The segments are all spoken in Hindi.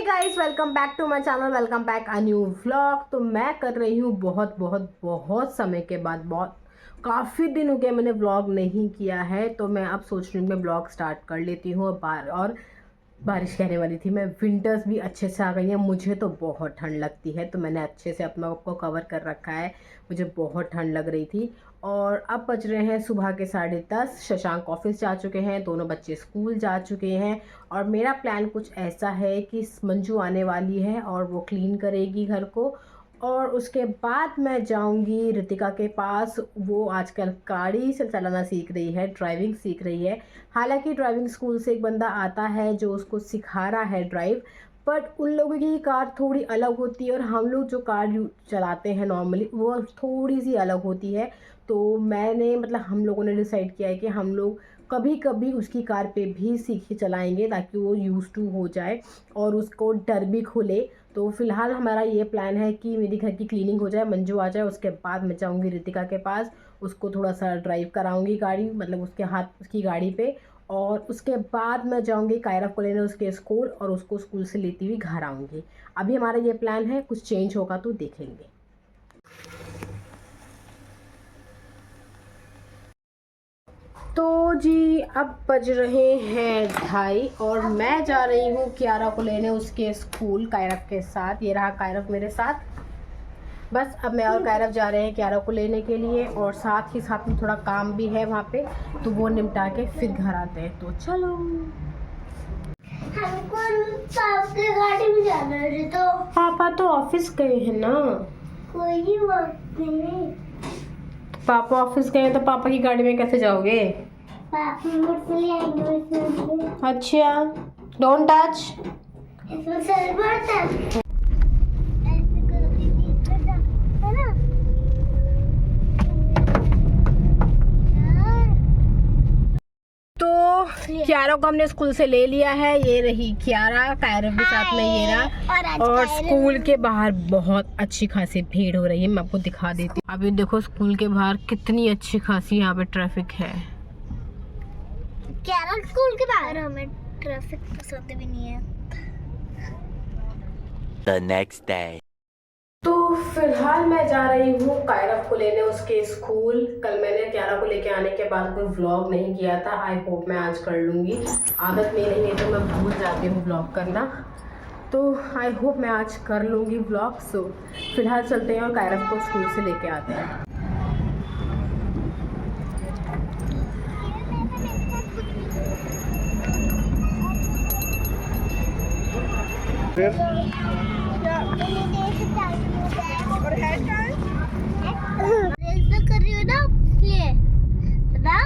Guys, welcome back to my channel, welcome back a new vlog. तो मैं कर रही हूँ बहुत समय के बाद, बहुत काफ़ी दिन हो गए मैंने व्लॉग नहीं किया है। तो मैं अब सोच रही हूँ मैं व्लॉग स्टार्ट कर लेती हूँ। और बारिश कहने वाली थी मैं, विंटर्स भी अच्छे से आ गई है। मुझे तो बहुत ठंड लगती है, तो मैंने अच्छे से अपना आपको कवर कर रखा है। मुझे बहुत ठंड लग रही थी। और अब बज रहे हैं सुबह के 10:30। शशांक ऑफिस जा चुके हैं, दोनों बच्चे स्कूल जा चुके हैं। और मेरा प्लान कुछ ऐसा है कि मंजू आने वाली है और वो क्लीन करेगी घर को। और उसके बाद मैं जाऊंगी रितिका के पास। वो आजकल गाड़ी से चलाना सीख रही है, ड्राइविंग सीख रही है। हालांकि ड्राइविंग स्कूल से एक बंदा आता है जो उसको सिखा रहा है ड्राइव, बट उन लोगों की कार थोड़ी अलग होती है और हम लोग जो कार चलाते हैं नॉर्मली वो थोड़ी सी अलग होती है। तो मैंने हम लोगों ने डिसाइड किया है कि हम लोग कभी कभी उसकी कार पे भी सीख चलाएंगे, ताकि वो यूज़ टू हो जाए और उसको डर भी खुले। तो फिलहाल हमारा ये प्लान है कि मेरी घर की क्लीनिंग हो जाए, मंजू आ जाए, उसके बाद मैं जाऊँगी रितिका के पास। उसको थोड़ा सा ड्राइव कराऊंगी गाड़ी, उसके हाथ उसकी गाड़ी पे। और उसके बाद मैं जाऊंगी कायरा को लेने उसके स्कूल, और उसको स्कूल से लेती हुई घर आऊँगी। अभी हमारा ये प्लान है, कुछ चेंज होगा तो देखेंगे। तो जी अब बज रहे हैं 2:30 और मैं जा रही हूँ कियारा को लेने उसके स्कूल कायरव के साथ। ये रहा कायरव मेरे साथ। बस अब मैं और कायरव जा रहे हैं कियारा को लेने के लिए, और साथ ही साथ में थोड़ा काम भी है वहाँ पे, तो वो निपटा के फिर घर आते हैं। तो चलो, हमको आपके गाड़ी में जाना है। तो पापा तो ऑफिस गए हैं ना। कोई बात नहीं। पापा ऑफिस गए हैं तो पापा की गाड़ी में कैसे जाओगे? पापा मुझसे ले आएंगे। अच्छा, डोंट टच। इसमें सलवार था। कियारा को हमने स्कूल से ले लिया है। ये रही कियारा, कायरव के साथ में ये रहा। और स्कूल के बाहर बहुत अच्छी खासी भीड़ हो रही है, मैं आपको दिखा देती हूँ। अभी देखो स्कूल के बाहर कितनी अच्छी खासी यहाँ पे ट्रैफिक है। कियारा स्कूल के बाहर हमें ट्रैफिक पसंद भी नहीं है। The next day. तो फिलहाल मैं जा रही हूँ कायरव को लेने उसके स्कूल। कल मैंने कियारा को लेके आने के बाद कोई व्लॉग नहीं किया था। आई होप मैं आज कर लूँगी। आदत में नहीं है तो मैं भूल जाती हूँ व्लॉग करना, तो आई होप मैं आज कर लूँगी व्लॉग। सो फिलहाल चलते हैं और कायरव को स्कूल से लेके आते हैं। कर रही हो ना इसलिए ना।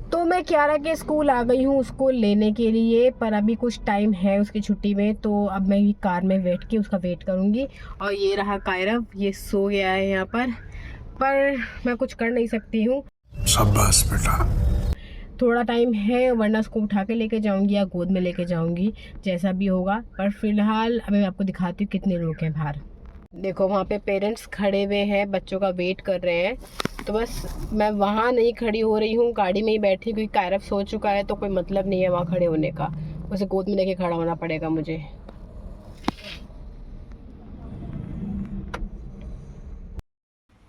तो मैं कियारा के स्कूल आ गई हूँ उसको लेने के लिए, पर अभी कुछ टाइम है उसकी छुट्टी में, तो अब मैं कार में बैठ के उसका वेट करूँगी। और ये रहा कायरव, ये सो गया है यहाँ पर मैं कुछ कर नहीं सकती हूँ। शाबाश बेटा। थोड़ा टाइम है, वरना उसको उठा के लेके जाऊँगी या गोद में लेके जाऊँगी, जैसा भी होगा। पर फिलहाल अभी मैं आपको दिखाती हूँ कितने लोग हैं बाहर। देखो वहाँ पे पेरेंट्स खड़े हुए हैं, बच्चों का वेट कर रहे हैं। तो बस मैं वहाँ नहीं खड़ी हो रही हूँ, गाड़ी में ही बैठी, क्योंकि कायरव सो चुका है तो कोई मतलब नहीं है वहाँ खड़े होने का। उसे गोद में लेके खड़ा होना पड़ेगा मुझे।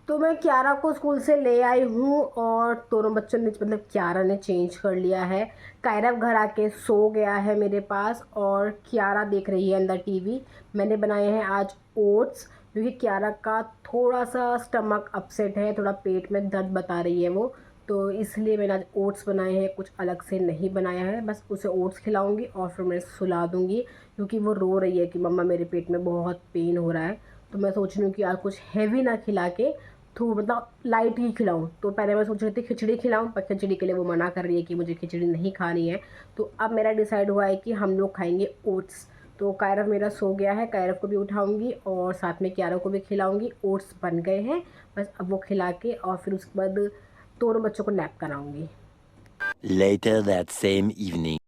तो मैं कियारा को स्कूल से ले आई हूँ और दोनों बच्चों ने कियारा ने चेंज कर लिया है। कायरव घर आके सो गया है मेरे पास, और कियारा देख रही है अंदर टीवी। मैंने बनाए हैं आज ओट्स, क्योंकि कियारा का थोड़ा सा स्टमक अपसेट है, थोड़ा पेट में दर्द बता रही है वो, तो इसलिए मैंने आज ओट्स बनाए हैं। कुछ अलग से नहीं बनाया है, बस उसे ओट्स खिलाऊँगी और फिर मैं सुला दूँगी, क्योंकि वो रो रही है कि मम्मा मेरे पेट में बहुत पेन हो रहा है। तो मैं सोच रही हूँ कि यार कुछ हैवी ना खिला के लाइट ही खिलाऊं। तो पहले मैं सोच रही थी खिचड़ी खिलाऊं, पर खिचड़ी के लिए वो मना कर रही है कि मुझे खिचड़ी नहीं खानी है। तो अब मेरा डिसाइड हुआ है कि हम लोग खाएंगे ओट्स। तो कायरव मेरा सो गया है, कायरव को भी उठाऊंगी और साथ में कियारा को भी खिलाऊंगी। ओट्स बन गए हैं, बस अब वो खिला के और फिर उसके बाद दोनों बच्चों को nap कराऊंगी। Later that same evening.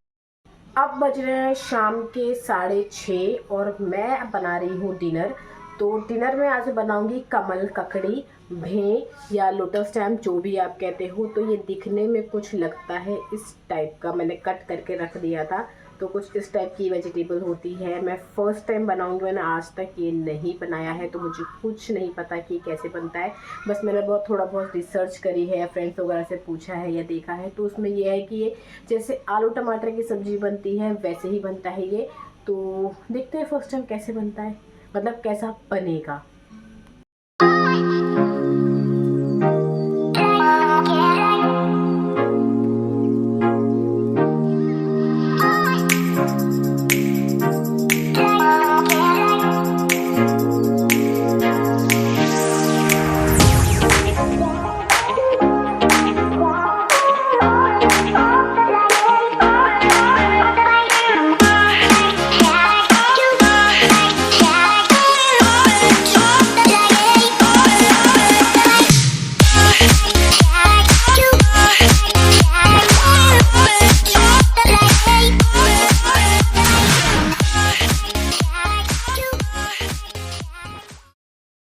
अब बज रहे हैं शाम के 6:30 और मैं बना रही हूँ डिनर। तो डिनर में आज बनाऊंगी कमल ककड़ी। भें या लोटस स्टेम जो भी आप कहते हो। तो ये दिखने में कुछ लगता है इस टाइप का, मैंने कट करके रख दिया था। तो कुछ इस टाइप की वेजिटेबल होती है। मैं फ़र्स्ट टाइम बनाऊंगी, मैंने आज तक ये नहीं बनाया है तो मुझे कुछ नहीं पता कि कैसे बनता है। बस मैंने थोड़ा बहुत रिसर्च करी है या फ्रेंड्स वगैरह से पूछा है या देखा है। तो उसमें ये है कि ये जैसे आलू टमाटर की सब्ज़ी बनती है वैसे ही बनता है ये। तो देखते हैं फर्स्ट टाइम कैसे बनता है, मतलब कैसा बनेगा।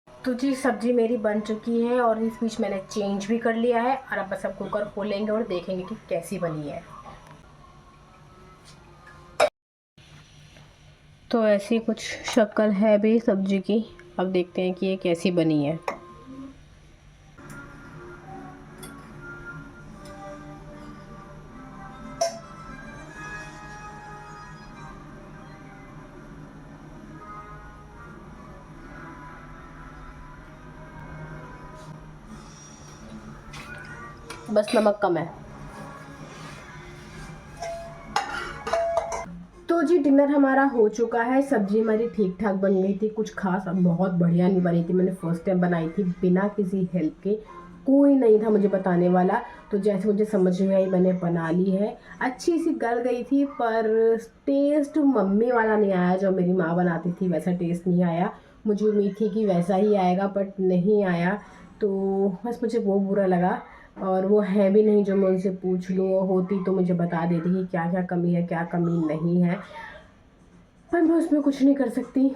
तो जी सब्ज़ी मेरी बन चुकी है और इस बीच मैंने चेंज भी कर लिया है। और अब बस अब कुकर खोलेंगे और देखेंगे कि कैसी बनी है। तो ऐसी कुछ शक्ल है भी सब्ज़ी की। अब देखते हैं कि ये कैसी बनी है। बस नमक कम है। तो जी डिनर हमारा हो चुका है। सब्जी हमारी ठीक ठाक बन गई थी, कुछ खास बहुत बढ़िया नहीं बनी थी। मैंने फर्स्ट टाइम बनाई थी बिना किसी हेल्प के, कोई नहीं था मुझे बताने वाला। तो जैसे मुझे समझ में आई मैंने बना ली है। अच्छी सी गल गई थी पर टेस्ट मम्मी वाला नहीं आया, जो मेरी माँ बनाती थी वैसा टेस्ट नहीं आया। मुझे उम्मीद थी कि वैसा ही आएगा बट नहीं आया। तो बस मुझे वो बुरा लगा। और वो है भी नहीं जो मैं उनसे पूछ लूँ, वो होती तो मुझे बता देती कि क्या क्या कमी है क्या कमी नहीं है, पर मैं उसमें कुछ नहीं कर सकती।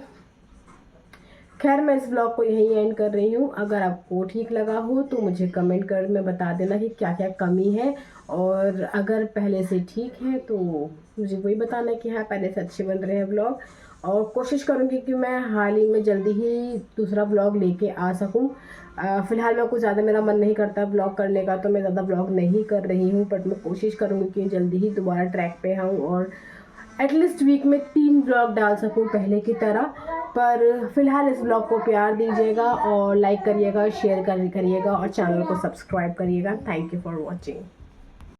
खैर मैं इस ब्लॉग को यहीं एंड कर रही हूँ। अगर आपको ठीक लगा हो तो मुझे कमेंट कर में बता देना कि क्या क्या कमी है, और अगर पहले से ठीक है तो मुझे वही बताना कि हाँ पहले से अच्छे बन रहे हैं ब्लॉग। और कोशिश करूँगी कि मैं हाल ही में जल्दी ही दूसरा ब्लॉग लेके आ सकूँ। फ़िलहाल मैं कुछ ज़्यादा, मेरा मन नहीं करता ब्लॉग करने का तो मैं ज़्यादा ब्लॉग नहीं कर रही हूँ, बट मैं कोशिश करूँगी कि जल्दी ही दोबारा ट्रैक पे आऊँ और एटलीस्ट वीक में 3 ब्लॉग डाल सकूँ पहले की तरह। पर फिलहाल इस ब्लॉग को प्यार दीजिएगा और लाइक करिएगा, शेयर करिएगा और चैनल को सब्सक्राइब करिएगा। Thank you for watching.